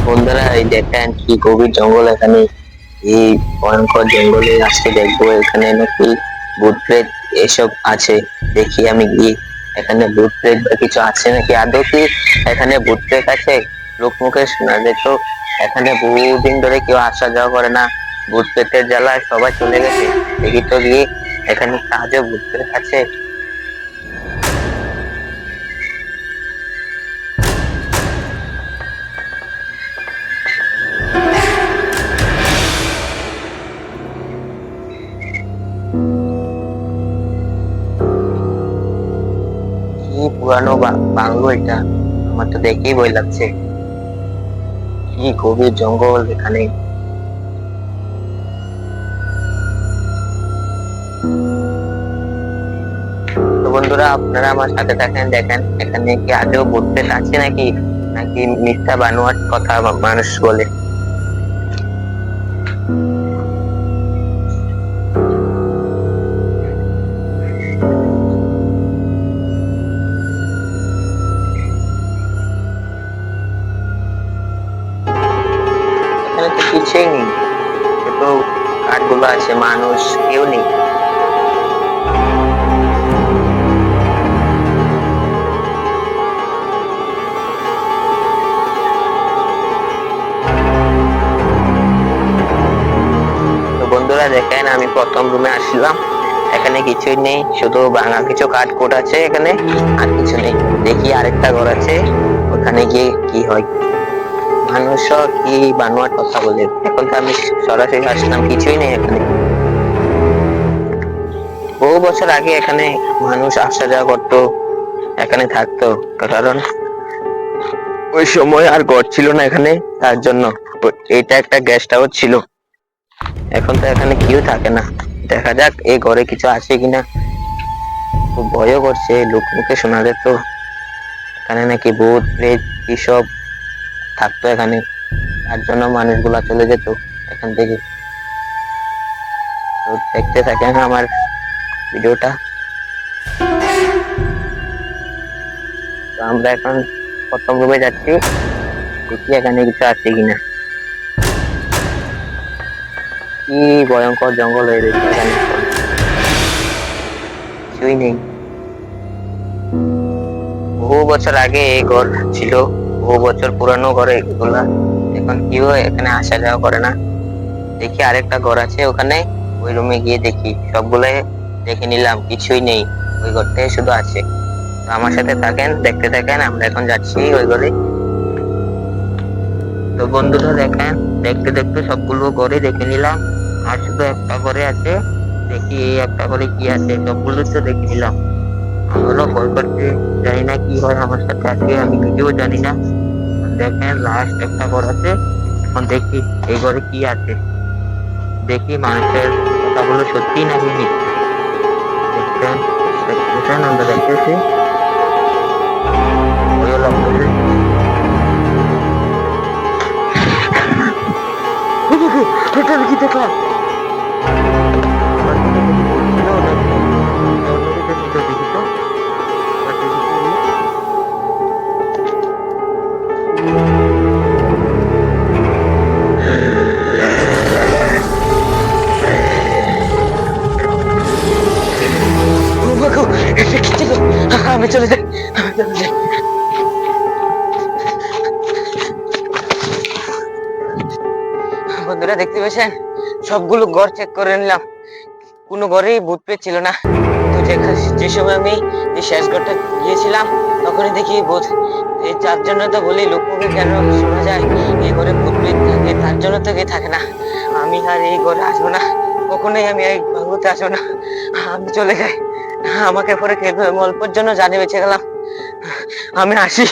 বন্ধুরা এই দেখেন কি গভীর জঙ্গল এখানে। এই ভয়ঙ্কর জঙ্গলে আজকে দেখবো এখানে নাকি ভূত প্রেত এসব আছে। দেখি আমি গিয়ে এখানে ভূত প্রেত বা কিছু আছে নাকি, আদৌ কি এখানে ভূত প্রেত আছে। লোক মুখে শোনা যেত এখানে বহুদিন ধরে কেউ আসা যাওয়া করে না, ভূত প্রেতের জ্বালায় সবাই চলে গেছে। দেখি তো গিয়ে এখানে আজও ভূত প্রেত আছে। কি পুরানো বাংলো এটা, আমার তো দেখেই ভয় লাগছে। কি গভীর জঙ্গল এখানে। তো বন্ধুরা আপনারা আমার সাথে থাকেন, দেখেন এখানে কি আদৌ ভূত প্রেত আছে নাকি, নাকি মিথ্যা বানোয়াট কথা মানুষ বলে। এখানে তো কিছুই নেই, শুধু কাঠগুলো আছে, মানুষ কেউ নেই। তো বন্ধুরা দেখেন আমি প্রথম রুমে আসলাম, এখানে কিছুই নেই, শুধু ভাঙা কিছু কাঠকুট আছে এখানে, আর কিছু নেই। দেখি আরেকটা ঘর আছে, ওখানে গিয়ে কি হয়। মানুষও কি বানোয়াট কথা বলে। এখন তো আমি সরাসরি আসলাম, কিছুই নেই এখানে। বহু বছর আগে এখানে মানুষ আসা যাওয়া করতো, এখানে থাকতো, কারণ ওই সময় আর ঘর ছিল না এখানে, তার জন্য এটা একটা গেস্ট হাউস ছিল। এখন তো এখানে কেউ থাকে না, দেখা যাক এই ঘরে কিছু আছে কিনা। খুব ভয়ও করছে, লোক মুখে শোনা যেত এখানে নাকি ভূত প্রেত কি সব থাকতো এখানে, তার জন্য মানুষগুলা চলে যেত এখান থেকে। তো দেখতে থাকেন আমার ভিডিওটা। তো আমরা এখন প্রথম রুমে যাচ্ছি, দেখি এখানে কিছু আছে কিনা। কি ভয়ঙ্কর জঙ্গল হয়ে রয়েছে এখানে, এখন কিছুই নেই। বহু বছর আগে এই ঘর ছিল, বহু বছর পুরানো ঘর এগুলা। এখন কেউ এখানে আসা যাওয়া করে না। দেখি আরেকটা ঘর আছে ওখানে, ওই রুমে গিয়ে দেখি। সবগুলাই দেখে নিলাম, কিছুই নেই, ওই ঘরটাই শুধু আছে। তো আমার সাথে থাকেন, দেখতে থাকেন, আমরা এখন যাচ্ছি ওই ঘরে। তো বন্ধুরা দেখেন, দেখতে দেখতে সবগুলো ঘরে দেখে নিলাম, আর শুধু একটা ঘরে আছে। দেখি এই একটা ঘরে কি আছে, সবগুলো তো দেখে নিলাম। আমারও ভয় করছে, জানি না কি হয় আমার সাথে আজকে, আমি নিজেও জানি না। দেখেন লাস্ট একটা ঘর আছে, এখন দেখি এই ঘরে কি আছে। দেখি মানুষের কথাগুলো সত্যি নাকি মিথ্যা। দেখতেন, দেখতেছেন, আমরা দেখতেছি, ভয়ও লাগতেছে। এটা কি দেখা, আমার কি দেখি বলছিল নাকি অন্য কিছু ছিল, দেখি তো। আবার দেখি কি। ও মা গো, এটা কি ছিল। আমি চলে যাই, আমি চলে যাই। বন্ধুরা দেখতে পেয়েছেন, সবগুলো ঘর চেক করে নিলাম, কোনো ঘরেই ভূত পেত ছিল না। তো যে সময় আমি এই শেষ ঘরটা গিয়েছিলাম, তখনই দেখি ভূত। এই তার জন্য তো বলি লোকমুখে কেন শোনা যায় এই ঘরে ভূত পেত থাকে, তার জন্য তো কেউ থাকে না। আমি আর এই ঘরে আসবো না, কখনোই আমি এই বাংলোতে আসবো না, আমি চলে যাই। আমাকে পরে খেতে হবে, অল্পের জন্য জানে বেঁচে গেলাম, আমি আসি।